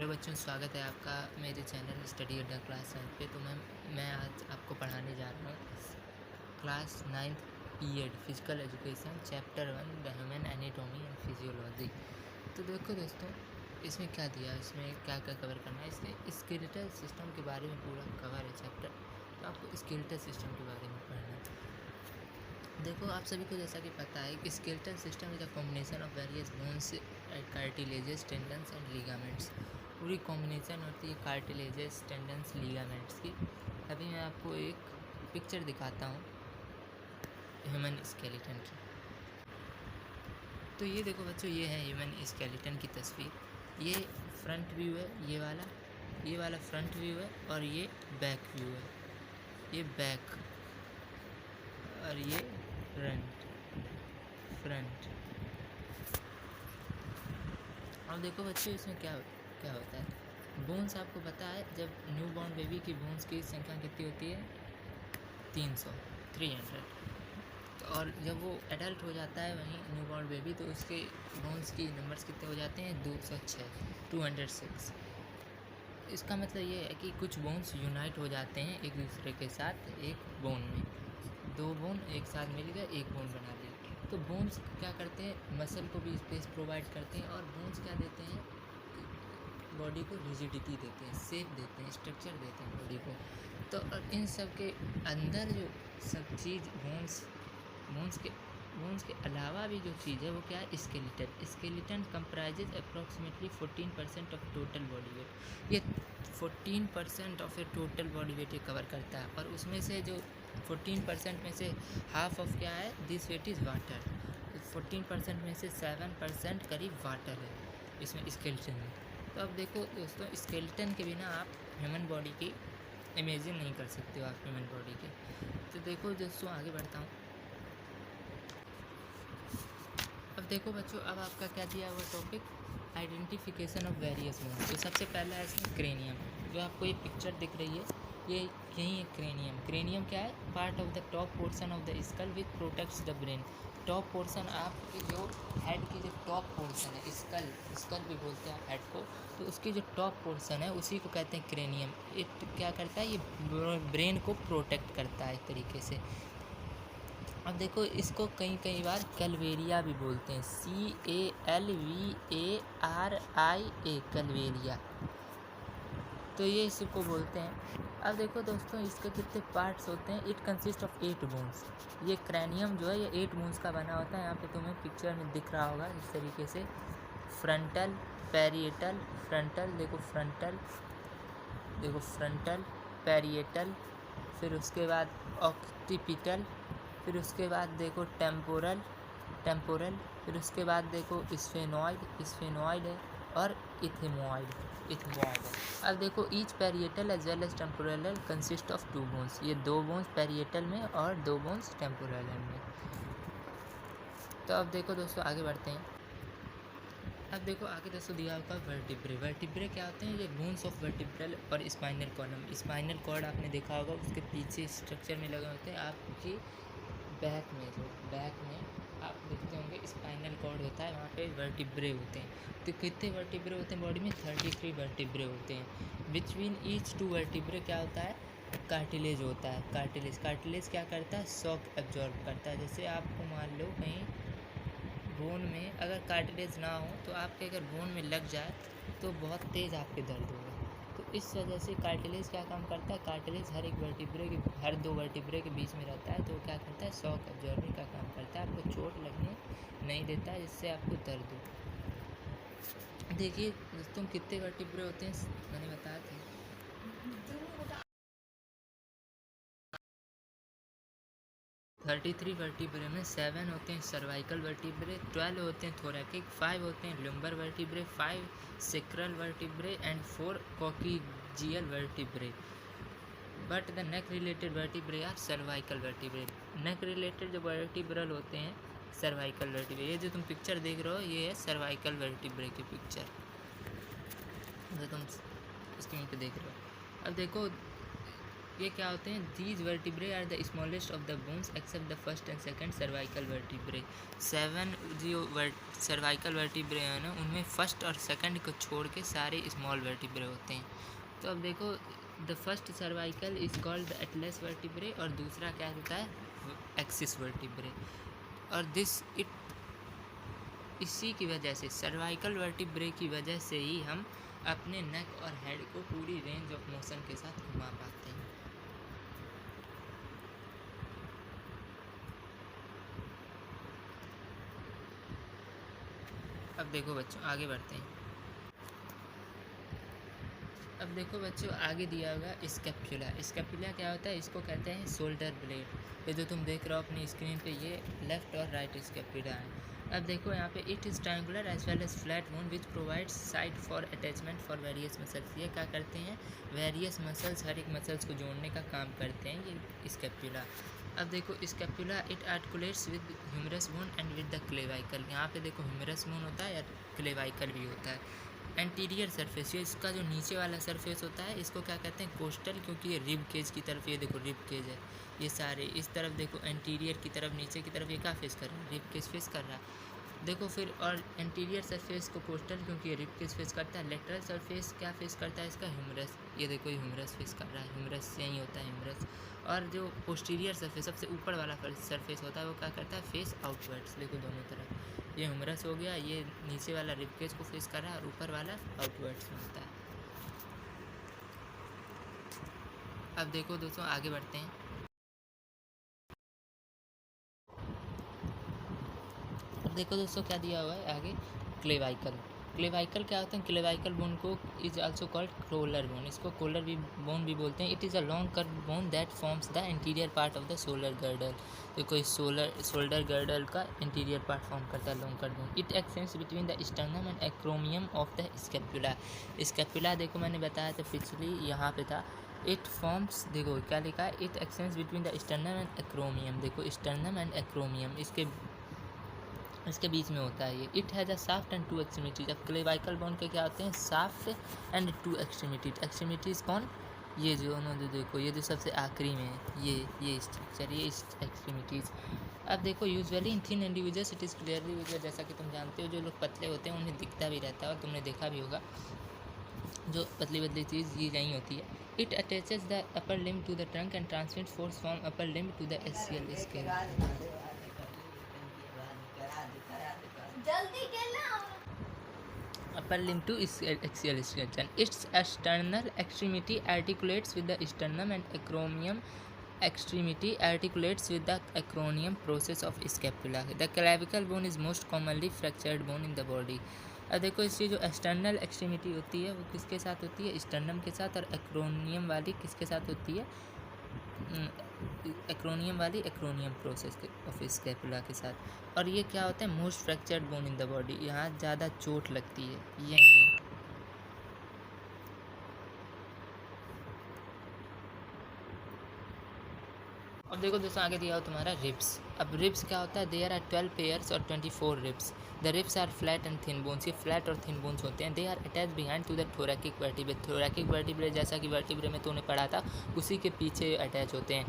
बच्चों, स्वागत है आपका मेरे चैनल स्टडी अड्डा क्लास 7 पे। तो मैं आज आपको पढ़ाने जा रहा हूँ class 9th period physical education chapter 1 the human anatomy and physiology. तो देखो दोस्तों, इसमें क्या दिया, इसमें क्या क्या कवर करना है। इसमें स्केलेटल सिस्टम के बारे में पूरा कवर है चैप्टर। तो आपको स्केलेटल सिस्टम के बारे में पढ़ना है। देखो, आप सभी को जैसा कि पता है कि skeletal system is a combination of various bones, cartilages, tendons and ligaments. पूरी कॉम्बिनेशन होती है कार्टिलेजेस, टेंडन्स, लिगामेंट्स की। अभी मैं आपको एक पिक्चर दिखाता हूँ ह्यूमन स्केलेटन की। तो ये देखो बच्चों, ये है ह्यूमन स्केलेटन की तस्वीर। ये फ्रंट व्यू है, ये वाला फ्रंट व्यू है, और ये बैक व्यू है। ये बैक और ये फ्रंट। अब देखो बच्चों, इसमें क्या क्या होता है। बोन्स आपको पता है, जब न्यू बॉर्न बेबी की बोन्स की संख्या कितनी होती है, 300। और जब वो एडल्ट हो जाता है वहीं न्यू बॉर्न बेबी, तो उसके बोन्स की नंबर्स कितने हो जाते हैं, 206। इसका मतलब ये है कि कुछ बोन्स यूनाइट हो जाते हैं एक दूसरे के साथ एक बोन में। दो बोन एक साथ मिल गए, एक बोन बना लिया। तो बोन्स क्या करते हैं, मसल को भी स्पेस प्रोवाइड करते हैं, और बोन्स क्या देते हैं, बॉडी को रिजिडिटी देते हैं, शेप देते हैं, स्ट्रक्चर देते हैं बॉडी को। तो इन सब के अंदर जो सब चीज़ बोन्स के अलावा भी जो चीज़ है वो क्या है, skeleton comprises approximately 14% of total body weight. ये 14% of A total body weight ये कवर करता है, और उसमें से जो 14% में से हाफ ऑफ क्या है, दिस वेट इज़ वाटर। 14% में से 7% करीब वाटर है इसमें स्केलेटन में। तो अब देखो दोस्तों, स्केलेटन के बिना आप ह्यूमन बॉडी की इमेजिन नहीं कर सकते हो आप ह्यूमन बॉडी के। तो देखो दोस्तों, आगे बढ़ता हूँ। अब देखो बच्चों, अब आपका क्या दिया हुआ topic, identification of various bones. तो सबसे पहला है इसमें क्रेनियम। जो आपको ये पिक्चर दिख रही है, ये यही है क्रेनियम। क्रेनियम क्या है, part of the top portion of the skull which protects the brain. Top portion आपकी जो हेड की जो टॉप पोर्शन है, स्कल भी बोलते हैं आप हेड को, तो उसकी जो टॉप पोर्शन है उसी को कहते हैं क्रेनियम। इट क्या करता है, ये ब्रेन को प्रोटेक्ट करता है एक तरीके से। अब देखो, इसको कई बार कैलवेरिया भी बोलते हैं, CALVARIA, कैलवेरिया। तो ये इसको बोलते हैं। अब देखो दोस्तों, इसके कितने पार्ट्स होते हैं, इट कंसिस्ट ऑफ 8 बोन्स। ये क्रैनियम जो है ये 8 बोन्स का बना होता है। यहाँ पे तुम्हें पिक्चर में दिख रहा होगा इस तरीके से, फ्रंटल, पैरिएटल, फ्रंटल, पैरिएटल, फिर उसके बाद ऑक्सीपिटल, फिर उसके बाद देखो टेम्पोरल, फिर उसके बाद देखो स्फेनॉइड है, और इथेमॉइड है। अब देखो, each parietal as well as temporal consist of 2 bones. ये 2 बोन्स पैरिएटल में और 2 बोन्स टेम्पोरल में। तो अब देखो दोस्तों, आगे बढ़ते हैं। अब देखो आगे दोस्तों दिया होगा वर्टिब्रे क्या होते हैं, ये बोन्स ऑफ वर्टिब्रल और स्पाइनल कॉलम। स्पाइनल कॉर्ड आपने देखा होगा, उसके पीछे स्ट्रक्चर में लगे होते हैं। आपकी बैक में आप देखते होंगे स्पाइनल कॉर्ड होता है, वहाँ पे वर्टिब्रे होते हैं। तो कितने वर्टिब्रे होते हैं बॉडी में, 33 वर्टिब्रे होते हैं। बिटवीन ईच 2 वर्टिब्रे क्या होता है, कार्टिलेज होता है। कार्टिलेज क्या करता है, शॉक एब्जॉर्ब करता है। जैसे आपको मान लो कहीं बोन में अगर कार्टिलेज ना हो, तो आपके अगर बोन में लग जाए तो बहुत तेज़ आपके दर्द होगा। तो इस वजह से कार्टिलेज क्या काम करता है, कार्टिलेज हर 2 वर्टिब्रे के बीच में रहता है। तो वो क्या करता है, शॉक एब्जॉर्बिंग का काम करता है, आपको चोट लगने नहीं देता है, जिससे आपको दर्द हो। देखिए दोस्तों, कितने वर्टिब्रे होते हैं मैंने बताया था, 33 वर्टिब्रे में 7 होते हैं सर्वाइकल वर्टिब्रे, 12 होते हैं थोरैकिक, 5 होते हैं lumbar vertebrae, 5 sacral vertebrae and 4 coccygeal vertebrae. But the neck related vertebrae are cervical vertebrae. Neck related जो वर्टिब्रल होते हैं सर्वाइकल वर्टिब्रे। ये जो तुम पिक्चर देख रहे हो, ये है सर्वाइकल वर्टिब्रे की पिक्चर जो तुम स्क्रीन पे देख रहे हो। अब देखो, ये क्या होते हैं? These vertebrae are the smallest of the bones except the first and second cervical vertebrae. 7 जो सर्वाइकल वर्टिब्रे हैं ना, उनमें फर्स्ट और सेकंड को छोड़ के सारे स्मॉल वर्टिब्रे होते हैं। तो अब देखो, the first cervical is called the Atlas vertebrae और दूसरा क्या होता है? Axis vertebrae. और इसी की वजह से, सर्वाइकल वर्टिब्रे की वजह से ही हम अपने नेक और हेड को पूरी रेंज ऑफ मोशन के साथ घुमा पाते हैं। अब देखो बच्चों, आगे बढ़ते हैं। अब देखो बच्चों, आगे दिया होगा स्कैपुला। स्कैपुला क्या होता है? इसको कहते हैं शोल्डर ब्लेड। ये जो तुम देख रहे हो अपनी स्क्रीन पे, ये लेफ्ट और राइट स्कैपुला है। अब देखो यहाँ पे, it is triangular as well as flat bone which provides side for attachment for various muscles. ये क्या करते हैं? वेरियस मसल्स, हर एक मसल्स को जोड़ने का काम करते हैं ये स्कैपुला। अब देखो scapula, it articulates with humerus bone and with the clavicle. यहाँ पे देखो ह्यूमरस बोन होता है या क्लेवाइकल भी होता है। एंटीरियर सरफेस, ये इसका जो नीचे वाला सरफेस होता है, इसको क्या कहते हैं? कोस्टल, क्योंकि ये रिब केज की तरफ, ये देखो रिब केज है, ये सारे इस तरफ देखो एंटीरियर की तरफ, नीचे की तरफ ये क्या फेस कर रहा है? रिब केज फेस कर रहा है। देखो फिर, और एंटीरियर सरफेस को कोस्टल क्योंकि ये रिब केज फेस करता है। लेटरल सरफेस क्या फेस करता है इसका? ह्यूमरस। ये देखो ये ह्यूमरस फेस कर रहा है, ह्यूमरस से ही होता है ह्यूमरस। और जो पोस्टीरियर सरफेस, सबसे ऊपर वाला सरफेस होता है, वो क्या करता है? Face outwards. देखो दोनों तरफ, ये ह्यूमरस हो गया, ये नीचे वाला रिब केज को फेस कर रहा है और ऊपर वाला आउटवर्ड्स में होता है। अब देखो दोस्तों, आगे बढ़ते हैं। अब देखो दोस्तों, क्या दिया हुआ है आगे? क्लेवाइकल। क्लेवाइकल क्या होता है? क्लेवाइकल बोन को is also called collar bone. इसको कोलर भी बोन भी बोलते हैं। It is a long curve bone that forms the interior part of the shoulder girdle. देखो इस शोल्डर गर्डल का इंटीरियर पार्ट फॉर्म करता है long curve bone. It extends between the sternum and acromion of the scapula. Scapula देखो मैंने बताया था पिछली, यहाँ पे था। इट फॉर्म्स, देखो क्या लिखा है? It extends between the sternum and एक्रोमियम। देखो स्टर्नम एंड एक्रोमियम इसके बीच में होता है ये। It has a shaft and two extremities. अब क्लेवाइकल बोन के क्या होते हैं? Shaft and two extremities. Extremities कौन? ये जो उन्होंने, देखो ये जो सबसे आखिरी में है, ये स्ट्रक्चर, ये एक्सट्रीमिटीज़। अब देखो, usually in thin individuals it is clearly visible. जैसा कि तुम जानते हो, जो लोग पतले होते हैं उन्हें दिखता भी रहता है, और तुमने देखा भी होगा जो पतली चीज़ ये नहीं होती है। It attaches the upper limb to the trunk and transmit force from upper limb to the axial skeleton. Upper limb to axial skeleton. Its external extremity articulates with the sternum and acromion extremity articulates with the acromion process of scapula. The clavicle bone is most commonly fractured bone in the body. अब देखो, इसकी जो external extremity होती है वो किसके साथ होती है? स्टर्नम के साथ। और एक्रोनियम वाली किसके साथ होती है? एक्रोनियम वाली एक्रोनियम प्रोसेस ऑफ स्कैपुला के साथ। और ये क्या होता है? Most fractured bone in the body. यहाँ ज़्यादा चोट लगती है, यही है। अब देखो दोस्तों, आगे दिया हो तुम्हारा रिब्स। अब रिब्स क्या होता है? देयर आर 12 पेयर्स और 24 ribs. The ribs are flat and thin bones. ये फ्लैट और थिन बोन्स होते हैं। They are attach behind to the thoracic vertebrae. Thoracic vertebrae जैसा कि वर्टिब्रे में तूने पढ़ा था, उसी के पीछे अटैच होते हैं।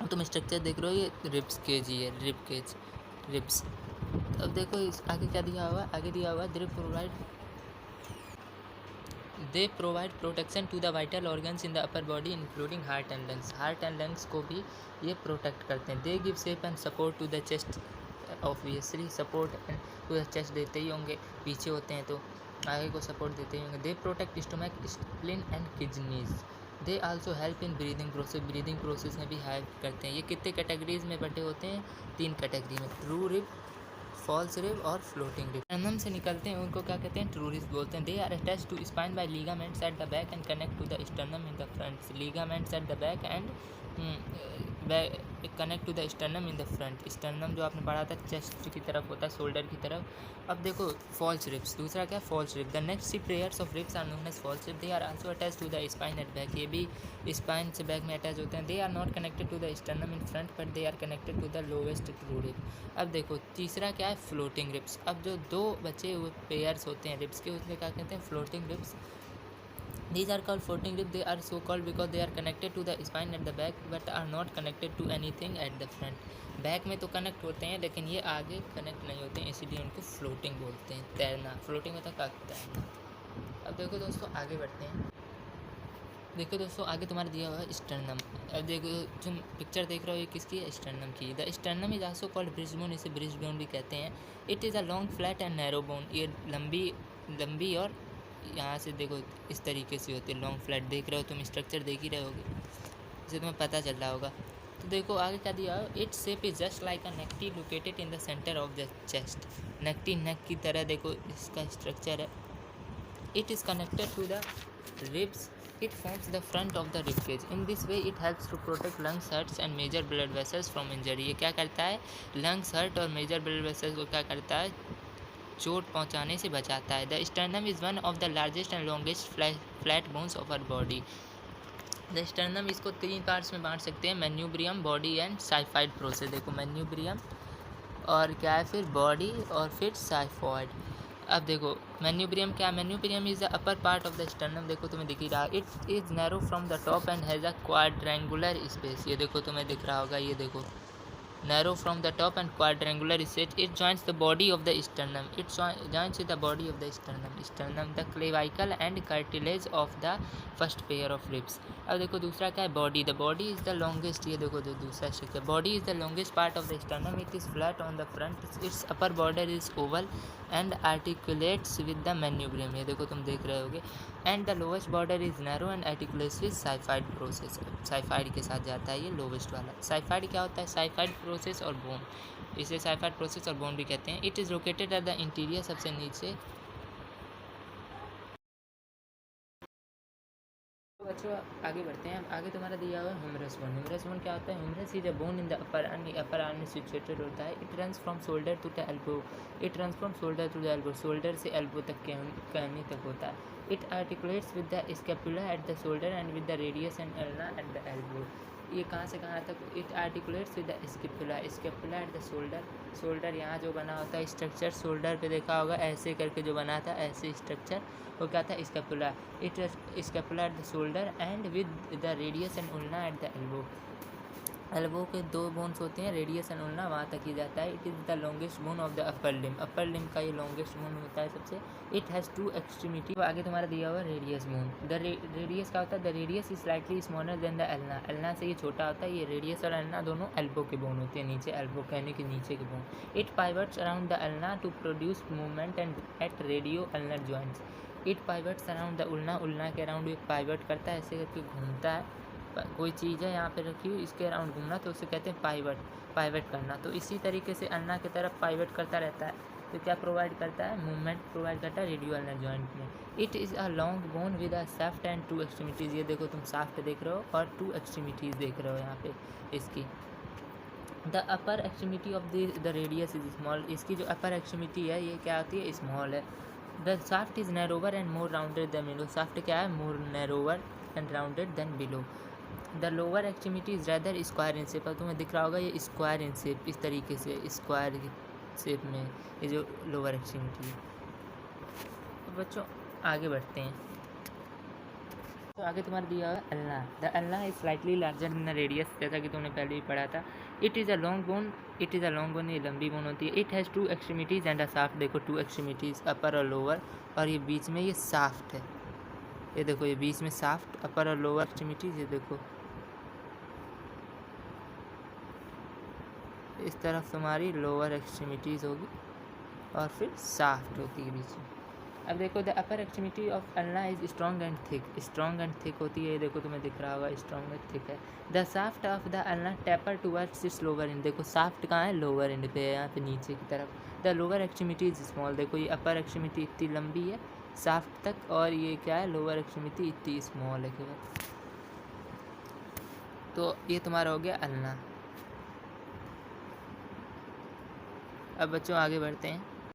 अब तुम स्ट्रक्चर देख रहे हो, ये रिब्स केज ही है, रिब केज, रिब्स। अब देखो आगे क्या दिया हुआ? आगे दिया हुआ they provide protection to the vital organs in the upper body including heart and lungs. Heart and lungs को भी ये प्रोटेक्ट करते हैं। They give shape and support to the chest. Obviously support to the chest देते ही होंगे, पीछे होते हैं तो आगे को सपोर्ट देते ही होंगे। They protect stomach, spleen and kidneys. They also help in breathing process. Breathing process में भी हेल्प करते हैं। ये कितने कैटेगरीज में बटे होते हैं? 3 कैटेगरी में, ट्रू रिब, फॉल्स रिब और फ्लोटिंग रिब। स्टर्नम से निकलते हैं उनको क्या कहते हैं? ट्रू रिब्स बोलते हैं। They are attach to spine by ligaments at the back and connect to the sternum in the front. Ligaments at the back and connect to the sternum in the front. Sternum जो आपने पढ़ा था chest की तरफ होता है, shoulder की तरफ। अब देखो फॉल्स रिब्स, दूसरा क्या? False rib. The next 3 pairs of ribs are known as false rib. They are also attach to the spine at back. ये भी स्पाइन से बैक में अटैच होते हैं। They are not connected to the sternum in front but they are connected to the lowest true rib. अब देखो तीसरा क्या है? Floating ribs. अब जो 2 बचे हुए पेयर्स होते हैं रिब्स के, उसमें क्या कहते हैं? Floating ribs. These are called floating ribs. They are so called because they are connected to the spine at the back but are not connected to anything at the front. Back में तो connect होते हैं लेकिन ये आगे connect नहीं होते हैं, इसीलिए उनको फ्लोटिंग बोलते हैं। तैरना, फ्लोटिंग होता है तैरना। अब देखो दोस्तों आगे बढ़ते हैं। देखो दोस्तों आगे तुम्हारा दिया हुआ है स्टर्नम। अब देखो तुम पिक्चर देख रहे हो, ये किसकी है? स्टर्नम की। The sternum is also called bridge bone, इसे ब्रिज बोन भी कहते हैं। It is a long flat and narrow bone. ये लंबी और यहाँ से देखो इस तरीके से होती है, लॉन्ग फ्लैट। देख रहे हो तुम, स्ट्रक्चर देख ही रहे होगे, इसे तुम्हें पता चल रहा होगा। तो देखो आगे क्या दिया है, its shape is just like a necktie located in the centre of the chest. Necktie, neck की तरह देखो इसका स्ट्रक्चर है। It is connected to the ribs. It forms the front of the rib cage. In this way, it helps to protect lungs, hearts and major blood vessels from injury. ये क्या करता है? Lungs, heart और major blood vessels को क्या करता है? चोट पहुंचाने से बचाता है। The sternum is one of the largest and longest flat bones of our body. The sternum इसको 3 पार्ट्स में बांट सकते हैं, manubrium, body and xiphoid process. देखो मैन्यूब्रियम और क्या है फिर बॉडी और फिर साइफॉइड। अब देखो मैन्यूब्रियम क्या, manubrium is the upper part of the sternum. देखो तुम्हें दिख ही रहा, it is narrow from the top and has a quadrangular space. ये देखो तुम्हें दिख रहा होगा, ये देखो narrow from the top and quadrangular shape. It joins the body of the sternum. It joins with the body of the sternum, the clavicle and cartilage of the first pair of ribs. अब देखो दूसरा क्या है, body. The body is the longest, ये देखो जो दूसरा structure, body is the longest part of the sternum. It is flat on the front. Its upper border is oval and articulates with the manubrium. ये देखो तुम देख रहे होगे। And the lowest border is narrow and articulates with xiphoid process. Xiphoid के साथ जाता है ये लोवेस्ट वाला। साइफाइड क्या होता है? साइफाइड प्रोसेस और बोन, इसे साइफाइड प्रोसेस और बोन भी कहते हैं। It is located at the interior, सबसे नीचे। बच्चों आगे बढ़ते हैं। आगे तुम्हारा दिया हुआ है ह्यूमरस बोन। ह्यूमरस बोन क्या होता है? Humerus is a bone in the upper arm में सिचुएटेड होता है। It runs from shoulder to the elbow. It runs from shoulder to the elbow, shoulder से एल्बो तक कहनी तक होता है। It articulates with the scapula at the shoulder and with the radius and ulna at the elbow. ये कहाँ से कहाँ तक? It articulates with the scapula, scapula at the shoulder. Shoulder यहाँ जो बना होता है स्ट्रक्चर, शोल्डर पे देखा होगा ऐसे करके जो बना था, ऐसे स्ट्रक्चर वो क्या था? Scapula. It scapula at the shoulder and with the radius and उल्ना eight the elbow. Elbow के 2 बोन्स होते हैं, रेडियस एंड उल्ना, वहाँ तक ही जाता है। It is the longest bone of the upper limb. Upper limb का ये लॉन्गेस्ट बोन होता है सबसे। It has 2 extremity. आगे तुम्हारा दिया हुआ रेडियस बोन। द रेडियस क्या होता है? The radius is slightly smaller than the ulna. Ulna से ये छोटा होता है। ये रेडियस और एल्ना दोनों एल्बो के बोन होते हैं, नीचे एल्बो कहने के नीचे के bone. It pivots around the ulna to produce movement and at radio ulnar joints. It pivots around the ulna, ulna के अराउंड एक पाइवट करता है, ऐसे करके घूमता है। कोई चीज़ है यहाँ पे रखी हुई, इसके अराउंड घूमना, तो उसे कहते हैं पाइवट करना। तो इसी तरीके से अल्ना की तरफ पाइवट करता रहता है। तो क्या प्रोवाइड करता है? मूवमेंट प्रोवाइड करता है रेडियो अल्नर जॉइंट में। It is a long bone with a shaft and 2 extremities. ये देखो तुम शाफ्ट देख रहे हो और 2 एक्सट्रीमिटीज़ देख रहे हो यहाँ पे इसकी। The upper extremity of the radius is small. इसकी जो अपर एक्सट्रीमिटी है ये क्या होती है? स्मॉल है। The shaft is narrower and more rounded than below. Shaft क्या है? More narrower and rounded than below. The lower extremity is rather square in shape. तुम्हें दिख रहा होगा ये स्क्वायर इन शेप, इस तरीके से स्क्वायर शेप में ये जो लोअर एक्सट्रीमिटी है। तो बच्चों आगे बढ़ते हैं। तो आगे तुम्हारा दिया हुआ ulna. The ulna is slightly larger in the radius, जैसा कि तुमने पहले ही पढ़ा था। It is a long bone. It is a long bone, ये लंबी बोन होती है। It has 2 extremities and a shaft. देखो 2 एक्सट्रीमिटीज़, अपर और लोअर, और ये बीच में ये शाफ्ट है। ये देखो ये बीच में शाफ्ट, अपर और लोअर एक्सट्रीमिटीज़। ये देखो इस तरफ तुम्हारी लोअर एक्सट्रीमिटीज़ होगी और फिर शाफ्ट होती है बीच में। अब देखो the upper extremity of ulna is strong and thick. Strong and thick होती है, ये देखो तुम्हें दिख रहा होगा स्ट्रॉन्ग एंड थिक है। The shaft of the ulna taper towards it's lower and. देखो शाफ्ट कहाँ है? लोअर एंड पे है, यहाँ पे नीचे की तरफ। The lower extremity is small. देखो ये अपर एक्सट्रीमिटी इतनी लंबी है शाफ्ट तक, और ये क्या है? लोअर एक्सट्रीमिटी इतनी स्मॉल है केवल। तो ये तुम्हारा हो गया अल्ना। अब बच्चों आगे बढ़ते हैं।